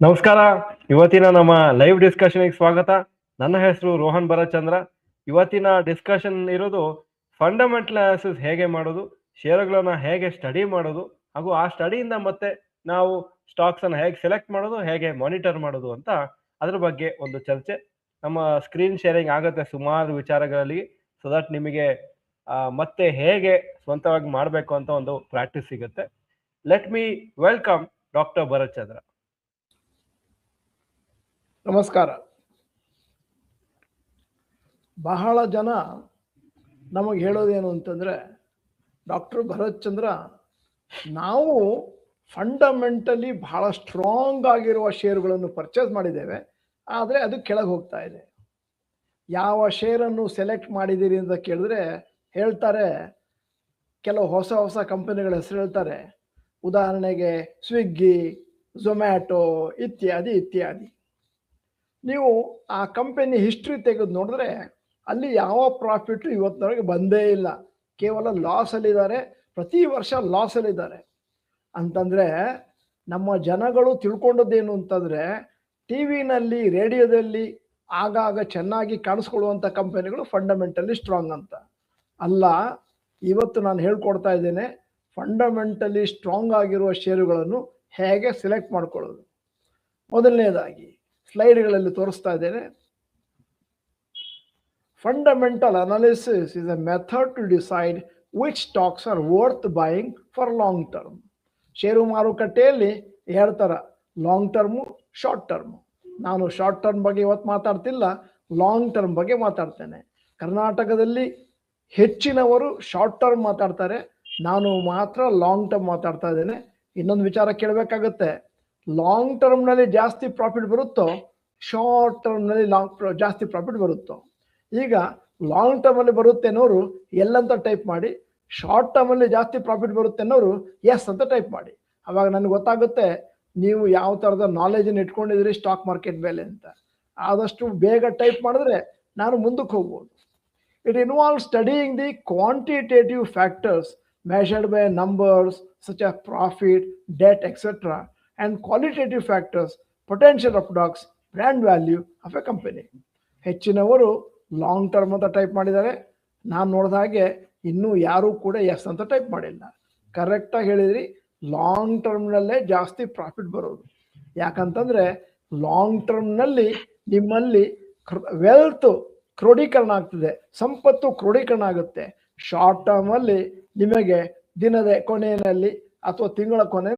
ನಮಸ್ಕಾರ. ಇವತ್ತಿನ ನಮ್ಮ ಲೈವ್ ಡಿಸ್ಕಷನ್ಗೆ ಸ್ವಾಗತ. ನನ್ನ ಹೆಸರು ರೋಹನ್ ಭರತ್ಚಂದ್ರ. ಇವತ್ತಿನ ಡಿಸ್ಕಷನ್ ಇರೋದು ಫಂಡಮೆಂಟಲ್ ಅನಾಲಿಸಿಸ್ ಹೇಗೆ ಮಾಡೋದು, ಷೇರುಗಳನ್ನ ಹೇಗೆ ಸ್ಟಡಿ ಮಾಡೋದು, ಹಾಗೂ ಆ ಸ್ಟಡಿಯಿಂದ ಮತ್ತೆ ನಾವು ಸ್ಟಾಕ್ಸ್ ಅನ್ನು ಹೇಗೆ ಸೆಲೆಕ್ಟ್ ಮಾಡೋದು, ಹೇಗೆ ಮಾನಿಟರ್ ಮಾಡೋದು ಅಂತ ಅದ್ರ ಬಗ್ಗೆ ಒಂದು ಚರ್ಚೆ. ನಮ್ಮ ಸ್ಕ್ರೀನ್ ಶೇರಿಂಗ್ ಆಗುತ್ತೆ ಸುಮಾರು ವಿಚಾರಗಳಲ್ಲಿ, ಸೊ ದಟ್ ನಿಮಗೆ ಮತ್ತೆ ಹೇಗೆ ಸ್ವಂತವಾಗಿ ಮಾಡಬೇಕು ಅಂತ ಒಂದು ಪ್ರಾಕ್ಟೀಸ್ ಸಿಗುತ್ತೆ. Let me welcome doctor Bharatchandra. ನಮಸ್ಕಾರ. ಬಹಳ ಜನ ನಮಗೆ ಹೇಳೋದೇನು ಅಂತಂದರೆ, ಡಾಕ್ಟರ್ ಭರತ್ಚಂದ್ರ, ನಾವು ಫಂಡಮೆಂಟಲಿ ಬಹಳ ಸ್ಟ್ರಾಂಗ್ ಆಗಿರುವ ಷೇರುಗಳನ್ನು ಪರ್ಚೇಸ್ ಮಾಡಿದ್ದೇವೆ, ಆದರೆ ಅದು ಕೆಳಗೆ ಹೋಗ್ತಾ ಇದೆ. ಯಾವ ಶೇರನ್ನು ಸೆಲೆಕ್ಟ್ ಮಾಡಿದ್ದೀರಿ ಅಂತ ಕೇಳಿದ್ರೆ ಹೇಳ್ತಾರೆ, ಕೆಲವು ಹೊಸ ಹೊಸ ಕಂಪನಿಗಳ ಹೆಸರು ಹೇಳ್ತಾರೆ. ಉದಾಹರಣೆಗೆ ಸ್ವಿಗ್ಗಿ, ಝೊಮ್ಯಾಟೊ ಇತ್ಯಾದಿ ಇತ್ಯಾದಿ. ನೀವು ಆ ಕಂಪನಿ ಹಿಸ್ಟ್ರಿ ತೆಗೆದು ನೋಡಿದ್ರೆ ಅಲ್ಲಿ ಯಾವ ಪ್ರಾಫಿಟ್ ಇವತ್ತಿನವರೆಗೆ ಬಂದೇ ಇಲ್ಲ, ಕೇವಲ ಲಾಸಲ್ಲಿದ್ದಾರೆ, ಪ್ರತಿ ವರ್ಷ ಲಾಸಲ್ಲಿದ್ದಾರೆ. ಅಂತಂದರೆ ನಮ್ಮ ಜನಗಳು ತಿಳ್ಕೊಂಡದ್ದೇನು ಅಂತಂದರೆ, ಟಿ ವಿನಲ್ಲಿ ರೇಡಿಯೋದಲ್ಲಿ ಆಗಾಗ ಚೆನ್ನಾಗಿ ಕಾಣಿಸ್ಕೊಳ್ಳುವಂಥ ಕಂಪನಿಗಳು ಫಂಡಮೆಂಟಲಿ ಸ್ಟ್ರಾಂಗ್ ಅಂತ ಅಲ್ಲ. ಇವತ್ತು ನಾನು ಹೇಳ್ಕೊಡ್ತಾ ಇದ್ದೇನೆ ಫಂಡಮೆಂಟಲಿ ಸ್ಟ್ರಾಂಗ್ ಆಗಿರುವ ಷೇರುಗಳನ್ನು ಹೇಗೆ ಸೆಲೆಕ್ಟ್ ಮಾಡ್ಕೊಳ್ಳೋದು. ಮೊದಲನೇದಾಗಿ ಸ್ಲೈಡ್ಗಳಲ್ಲಿ ತೋರಿಸ್ತಾ ಇದ್ದೇನೆ. Fundamental analysis is a method to decide which stocks are worth buying for long term. Share ಮಾರುಕಟ್ಟೆಯಲ್ಲಿ ಎರಡು ಥರ, ಲಾಂಗ್ ಟರ್ಮು, ಶಾರ್ಟ್ ಟರ್ಮು. ನಾನು ಶಾರ್ಟ್ ಟರ್ಮ್ ಬಗ್ಗೆ ಇವತ್ತು ಮಾತಾಡ್ತಿಲ್ಲ, ಲಾಂಗ್ ಟರ್ಮ್ ಬಗ್ಗೆ ಮಾತಾಡ್ತೇನೆ. ಕರ್ನಾಟಕದಲ್ಲಿ ಹೆಚ್ಚಿನವರು ಶಾರ್ಟ್ ಟರ್ಮ್ ಮಾತಾಡ್ತಾರೆ, ನಾನು ಮಾತ್ರ ಲಾಂಗ್ ಟರ್ಮ್ ಮಾತಾಡ್ತಾ ಇದ್ದೇನೆ. ಇನ್ನೊಂದು ವಿಚಾರ ಕೇಳಬೇಕಾಗತ್ತೆ, ಲಾಂಗ್ ಟರ್ಮ್ನಲ್ಲಿ ಜಾಸ್ತಿ ಪ್ರಾಫಿಟ್ ಬರುತ್ತೋ, ಶಾರ್ಟ್ ಟರ್ಮ್ನಲ್ಲಿ ಜಾಸ್ತಿ ಪ್ರಾಫಿಟ್ ಬರುತ್ತೋ? ಈಗ ಲಾಂಗ್ ಟರ್ಮಲ್ಲಿ ಬರುತ್ತೆ ಅನ್ನೋರು ಎಲ್ ಅಂತ ಟೈಪ್ ಮಾಡಿ, ಶಾರ್ಟ್ ಟರ್ಮಲ್ಲಿ ಜಾಸ್ತಿ ಪ್ರಾಫಿಟ್ ಬರುತ್ತೆ ಅನ್ನೋರು ಎಸ್ ಅಂತ ಟೈಪ್ ಮಾಡಿ. ಅವಾಗ ನನಗೆ ಗೊತ್ತಾಗುತ್ತೆ ನೀವು ಯಾವ ಥರದ ನಾಲೆಜನ್ನು ಇಟ್ಕೊಂಡಿದ್ದೀರಿ ಸ್ಟಾಕ್ ಮಾರ್ಕೆಟ್ ಮೇಲೆ ಅಂತ. ಆದಷ್ಟು ಬೇಗ ಟೈಪ್ ಮಾಡಿದ್ರೆ ನಾನು ಮುಂದಕ್ಕೆ ಹೋಗ್ಬೋದು. It involve studying the quantitative factors measured by numbers such as profit, debt, etc., and qualitative factors, potential of stocks, brand value of a company. ಹೆಚ್ಚಿನವರು ಲಾಂಗ್ ಟರ್ಮ್ ಅಂತ ಟೈಪ್ ಮಾಡಿದ್ದಾರೆ. ನಾನು ನೋಡಿದ ಹಾಗೆ ಇನ್ನೂ ಯಾರೂ ಕೂಡ ಎಸ್ ಅಂತ ಟೈಪ್ ಮಾಡಿಲ್ಲ. ಕರೆಕ್ಟಾಗಿ ಹೇಳಿದ್ರಿ, ಲಾಂಗ್ ಟರ್ಮ್ನಲ್ಲೇ ಜಾಸ್ತಿ ಪ್ರಾಫಿಟ್ ಬರೋದು. ಯಾಕಂತಂದರೆ ಲಾಂಗ್ ಟರ್ಮ್ನಲ್ಲಿ ನಿಮ್ಮಲ್ಲಿ ವೆಲ್ತ್ ಕ್ರೋಢೀಕರಣ ಆಗ್ತದೆ, ಸಂಪತ್ತು ಕ್ರೋಢೀಕರಣ ಆಗುತ್ತೆ. ಶಾರ್ಟ್ ಟರ್ಮಲ್ಲಿ ನಿಮಗೆ ದಿನದ ಕೊನೆಯಲ್ಲಿ ಅಥವಾ ತಿಂಗಳ ಕೊನೆ